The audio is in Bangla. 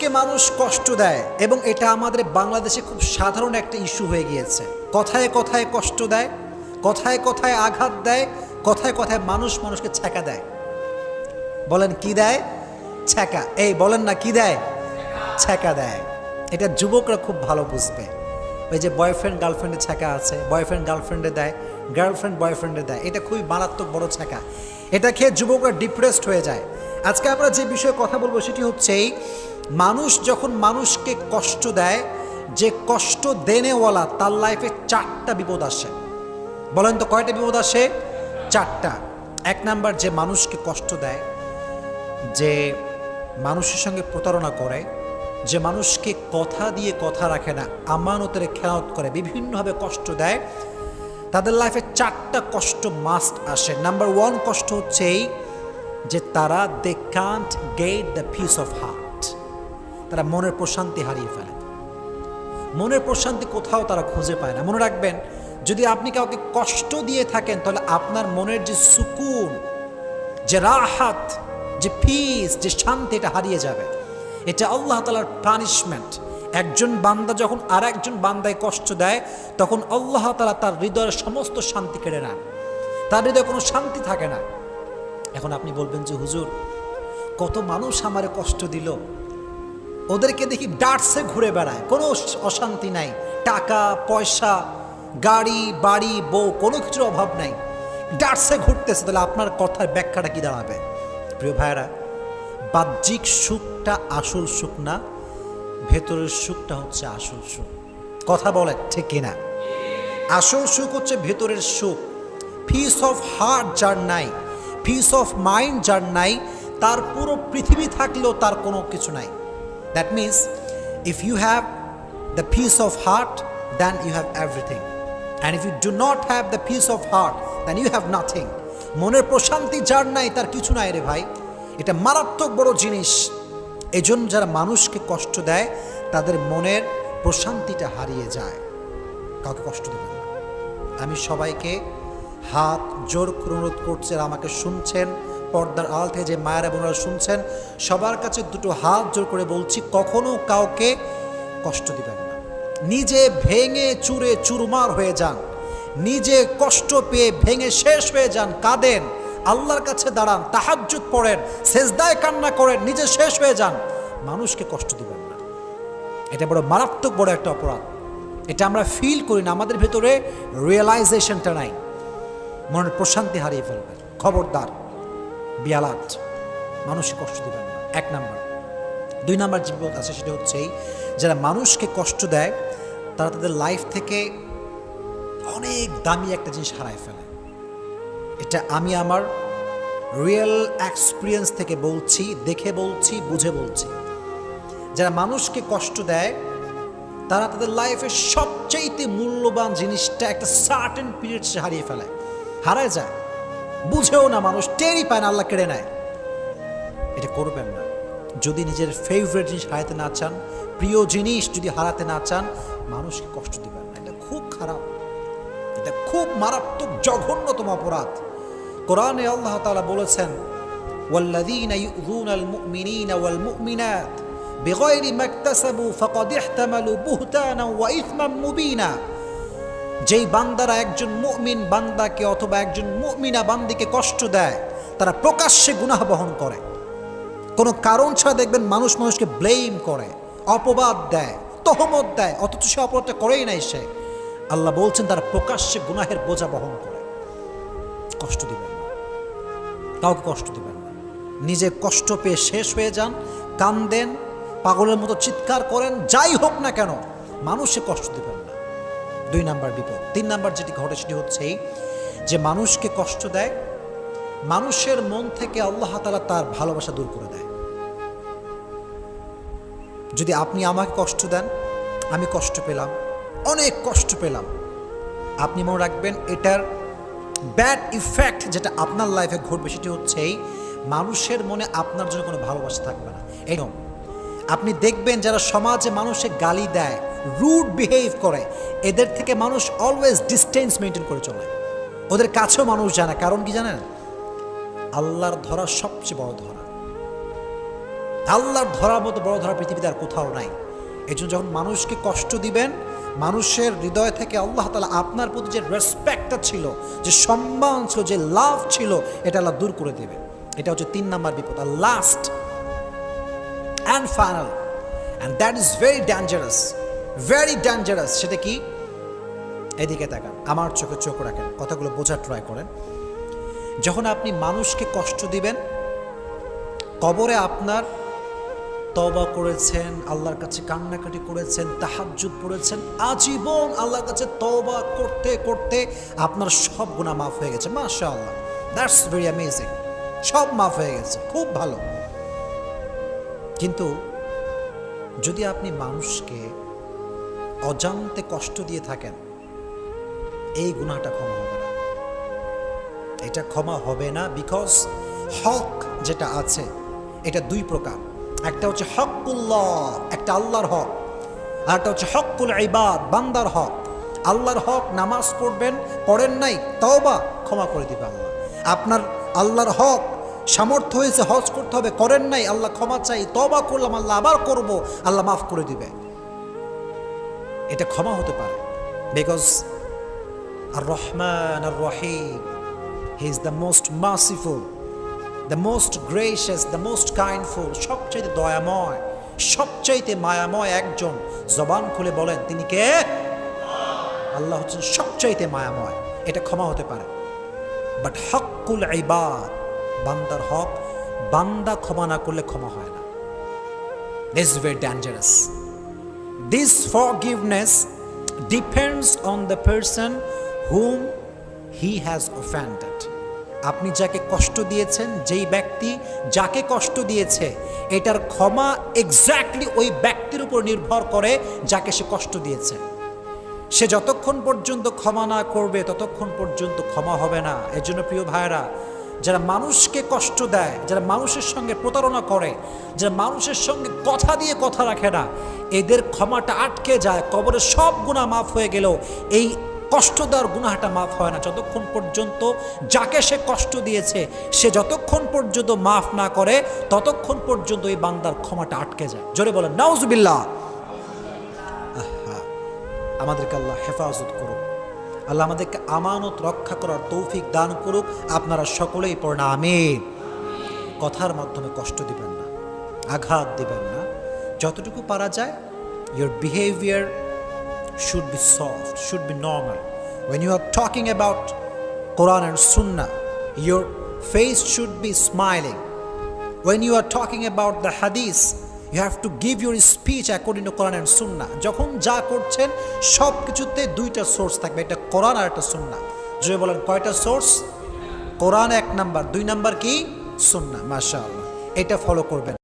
কে মানুষ কষ্ট দেয় এবং এটা আমাদের বাংলাদেশে খুব সাধারণ একটা ইস্যু হয়ে গিয়েছে। কথায় কথায় কষ্ট দেয়, কথায় কথায় আঘাত দেয়, কথায় কথায় মানুষ মানুষকে ছ্যাঁকা দেয়। বলেন কি দেয়? ছ্যাঁকা। এই বলেন না কি দেয়? ছ্যাঁকা দেয়। এটা যুবকরা খুব ভালো বুঝবে। ওই যে বয়ফ্রেন্ড গার্লফ্রেন্ডে ছ্যাঁকা আছে, বয়ফ্রেন্ড গার্লফ্রেন্ডে দেয়, গার্লফ্রেন্ড বয়ফ্রেন্ডে দেয়। এটা খুবই মারাত্মক বড় ছ্যাঁকা। এটা খেয়ে যুবকরা ডিপ্রেসড হয়ে যায়। আজকে আমরা যে বিষয়ে কথা বলবো সেটি হচ্ছে মানুষ যখন মানুষকে কষ্ট দেয়, যে কষ্ট দেনেওয়ালা তার লাইফে 4টা বিপদ আসে। বলেন তো কয়টা বিপদ আসে? 4টা। 1 নাম্বার, যে মানুষকে কষ্ট দেয়, যে মানুষের সঙ্গে প্রতারণা করে, যে মানুষকে কথা দিয়ে কথা রাখে না, আমানতের খেয়ানত করে, বিভিন্নভাবে কষ্ট দেয়, তাদের লাইফে 4টা কষ্ট মাস্ট আসে। নাম্বার 1 কষ্ট হচ্ছে এই যে তারা they can't get the peace of heart. তারা মনের প্রশান্তি হারিয়ে ফেলে। মনের প্রশান্তি কোথাও তারা খুঁজে পায় না। মনে রাখবেন, যদি আপনি কাউকে কষ্ট দিয়ে থাকেন তাহলে আপনার মনের যে সুকুন, যে রাহাত, যে পিস, যে শান্তি, এটা হারিয়ে যাবে। এটা আল্লাহ তাআলার পানিশমেন্ট। একজন বান্দা যখন আর একজন বান্দায় কষ্ট দেয় তখন আল্লাহ তাআলা তার হৃদয়ের সমস্ত শান্তি কেড়ে নেন। তার হৃদয়ে কোনো শান্তি থাকে না। এখন আপনি বলবেন যে হুজুর, কত মানুষ আমারে কষ্ট দিল, ওদেরকে দেখি ডাটসে ঘুরে বেড়ায়, কোনো অশান্তি নাই, টাকা পয়সা, গাড়ি বাড়ি বউ, কোনো কিছুর অভাব নাই, ডাটসে ঘুরতেছে, তাহলে আপনার কথার ব্যাখ্যাটা কি দাঁড়াবে? প্রিয় ভাইয়েরা, বাহ্যিক সুখটা আসল সুখ না, ভেতরের সুখটা হচ্ছে আসল সুখ। কথা বলে ঠিক কিনা? আসল সুখ হচ্ছে ভেতরের সুখ। পিস অফ হার্ট যার নাই, পিস অফ মাইন্ড যার নাই, তার পুরো পৃথিবী থাকলেও তার কোনো কিছু নাই। That means if you have the peace of heart, then you have everything. And if you do not have the peace of heart, then you have nothing. মনের প্রশান্তি যার নাই তার কিছু নাই রে ভাই। এটা মারাত্মক বড় জিনিস। এজন্য যারা মানুষকে কষ্ট দেয় তাদের মনের প্রশান্তিটা হারিয়ে যায়। কাউকে কষ্ট দেবেন না। আমি সবাইকে হাত জোর করে অনুরোধ করছি, আর আমাকে শুনছেন পর্দার আড়াল থেকে যে মায়েরা বোনেরা শুনছেন, সবার কাছে দুটো হাত জোর করে বলছি, কখনো কাউকে কষ্ট দিবেন না। নিজে ভেঙে চুরে চুরমার হয়ে যান, নিজে কষ্ট পেয়ে ভেঙে শেষ হয়ে যান, কাঁদেন, আল্লাহর কাছে দাঁড়ান, তাহাজ্জুদ পড়েন, সেজদায় কান্না করেন, নিজে শেষ হয়ে যান, মানুষকে কষ্ট দিবেন না। এটা বড় মারাত্মক বড় একটা অপরাধ। এটা আমরা ফিল করি না, আমাদের ভেতরে রিয়েলাইজেশনটা নাই, মনের প্রশান্তি হারিয়ে ফেলবেন। খবরদার, বিয়ালাত, মানুষকে কষ্ট দিবেন না। 1 নাম্বার। 2 নাম্বার যে বিপদ আছে সেটা হচ্ছে যারা মানুষকে কষ্ট দেয় তারা তাদের লাইফ থেকে অনেক দামি একটা জিনিস হারায় ফেলে। এটা আমি আমার রিয়েল এক্সপিরিয়েন্স থেকে বলছি, দেখে বলছি, বুঝে বলছি। যারা মানুষকে কষ্ট দেয় তারা তাদের লাইফের সবচেয়ে মূল্যবান জিনিসটা একটা সার্টেন পিরিয়ডসে হারিয়ে ফেলে, হারায় যায়, বুঝেও না, মানুষ টেরই পায় না, আল্লাহ কেড়ে নেয়। এটা করবেন না। যদি নিজের ফেভারিট জিনিস হারাতে না চান, প্রিয় জিনিস যদি হারাতে না চান, মানুষকে কষ্ট দিবেন না। এটা খুব খারাপ, এটা খুব মারাত্মক জঘন্যতম অপরাধ। কোরআনে আল্লাহ তাআলা বলেছেন, ওয়াল্লাযীনা ইউযুনাল মুমিনিনা ওয়াল মুমিনাত বিগাইরি মাকতাসাবু ফাকাদ ইহতামালু বুহতানা ওয়া ইসমান মুবিনা। যেই বান্দারা একজন মুমিন বান্দাকে অথবা একজন মুমিনা বান্দিকে কষ্ট দেয়, তারা প্রকাশ্যে গুনাহ বহন করে। কোনো কারণ ছাড়া দেখবেন মানুষ মানুষকে ব্লেম করে, অপবাদ দেয়, তহমত দেয়, অথচ সে অপরাধটা করেই নাই সে। আল্লাহ বলছেন তারা প্রকাশ্যে গুনাহের বোঝা বহন করে। কষ্ট দিবেন না, কাউকে কষ্ট দিবেন না। নিজে কষ্ট পেয়ে শেষ হয়ে যান, কান্দেন, পাগলের মতো চিৎকার করেন, যাই হোক না কেন, মানুষে কষ্ট দিবেন না। 2 নাম্বার বিপদ। 3 নাম্বার যেটি ঘটে সেটি হচ্ছে যে মানুষকে কষ্ট দেয়, মানুষের মন থেকে আল্লাহ তাআলা তার ভালোবাসা দূর করে দেয়। যদি আপনি আমাকে কষ্ট দেন, আমি কষ্ট পেলাম, অনেক কষ্ট পেলাম, আপনি মনে রাখবেন এটার ব্যাড ইফেক্ট যেটা আপনার লাইফে ঘটবে সেটি হচ্ছে মানুষের মনে আপনার জন্য কোনো ভালোবাসা থাকবে না। এরকম আপনি দেখবেন যারা সমাজে মানুষে গালি দেয়, রুড বিহেভ করে, এদের থেকে মানুষ অলওয়েজ ডিস্টেন্স মেনটেন করে চলে। ওদের কাছেও মানুষ যায় না। কারণ কি জানেন? আল্লাহর ধরা সবচেয়ে বড় ধরা। আল্লাহর ধরার মতো বড় ধরা পৃথিবীতে আর কোথাও নাই। এই জন্য যখন মানুষকে কষ্ট দিবেন, মানুষের হৃদয় থেকে আল্লাহ তাআলা আপনার প্রতি যে রেসপেক্টটা ছিল, যে সম্মান ছিল, যে লাভ ছিল, এটা আল্লাহ দূর করে দেবে। এটা হচ্ছে 3 নাম্বার বিপদ। আর last and final, and that is very dangerous, very dangerous. সেটা কি? এদিকে তাকান, আমার চোখে চোখ রাখেন, কথাগুলো বোঝার ট্রাই করেন। যখন আপনি মানুষকে কষ্ট দিবেন, কবরে আপনার তওবা করেছেন, আল্লাহর কাছে কান্নাকাটি করেছেন, তাহাজ্জুদ পড়েছেন, আজীবন আল্লাহর কাছে তওবা করতে করতে আপনার সব গুনাহ মাফ হয়ে গেছে, মাশাআল্লাহ, দ্যাটস ভেরি অ্যামেজিং, সব মাফ হয়ে গেছে, খুব ভালো। কিন্তু যদি আপনি মানুষকে অজান্তে কষ্ট দিয়ে থাকেন, এই গুনাহটা ক্ষমা হবে না, এটা ক্ষমা হবে না। বিকজ হক যেটা আছে এটা 2 প্রকার। একটা হচ্ছে হকুল্লাহ, একটা আল্লাহর হক, আর একটা হচ্ছে হকুল ইবাদ, বান্দার হক। আল্লাহর হক, নামাজ পড়বেন, পড়েন নাই, তওবা, ক্ষমা করে দিবে আল্লাহ। আপনার আল্লাহর হক, সামর্থ্য হয়েছে হজ করতে হবে, করেন নাই, আল্লাহ ক্ষমা চাই, তওবা করলাম, আল্লাহ আবার করব, আল্লাহ মাফ করে দিবে। এটা ক্ষমা হতে পারে। বিকজ আর রহমান আর রহিম, he is the most merciful, the most gracious, the most kindful, সবচাইতে দয়াময়, সবচাইতে মায়াময় একজন। জবান খুলে বলেন তিনি কে? আল্লাহ হচ্ছেন সবচাইতে মায়াময়। এটা ক্ষমা হতে পারে। বাট হকুল ইবাদ, বান্দার হক, বান্দা ক্ষমা না করলে ক্ষমা হয় না। This is very dangerous. This forgiveness depends on the person whom he has offended. আপনি যাকে কষ্ট দিয়েছেন, যেই ব্যক্তি যাকে কষ্ট দিয়েছে, এটার ক্ষমা এক্স্যাক্টলি ওই ব্যক্তির উপর নির্ভর করে যাকে সে কষ্ট দিয়েছে। সে যতক্ষণ পর্যন্ত ক্ষমা না করবে ততক্ষণ পর্যন্ত ক্ষমা হবে না। এজন্য প্রিয় ভাইরা, যারা মানুষকে কষ্ট দেয়, যারা মানুষের সঙ্গে প্রতারণা করে, যারা মানুষের সঙ্গে কথা দিয়ে কথা রাখে না, এদের ক্ষমাটা আটকে যায়। কবরে সব গুনাহ মাফ হয়ে গেলেও এই কষ্ট দেওয়ার গুনাহটা মাফ হয় না যতক্ষণ পর্যন্ত যাকে সে কষ্ট দিয়েছে সে যতক্ষণ পর্যন্ত মাফ না করে ততক্ষণ পর্যন্ত এই বান্দার ক্ষমাটা আটকে যায়। জোরে বলেন নাউজুবিল্লাহ। আমাদেরকে আল্লাহ হেফাজত করুক, আল্লাহ আমাদেরকে আমানত রক্ষা করার তৌফিক দান করুক। আপনারা সকলেই পড়েন আমিন। কথার মাধ্যমে কষ্ট দিবেন না, আঘাত দিবেন না। যতটুকু পারা যায়, your behavior should be soft, should be normal. When you are talking about Quran and Sunnah, your face should be smiling. When you are talking about the Hadith, you have to give your speech according to Quran and Sunnah. যখন যা করছেন সব কিছুতে 2টা সোর্স থাকবে, এটা কোরআন আর একটা সুন্নাহ। যে বলেন কয়টা সোর্স? কোরআন 1 নাম্বার, 2 নাম্বার কি? সুন্নাহ। মাশাআল্লাহ, এটা ফলো করবেন।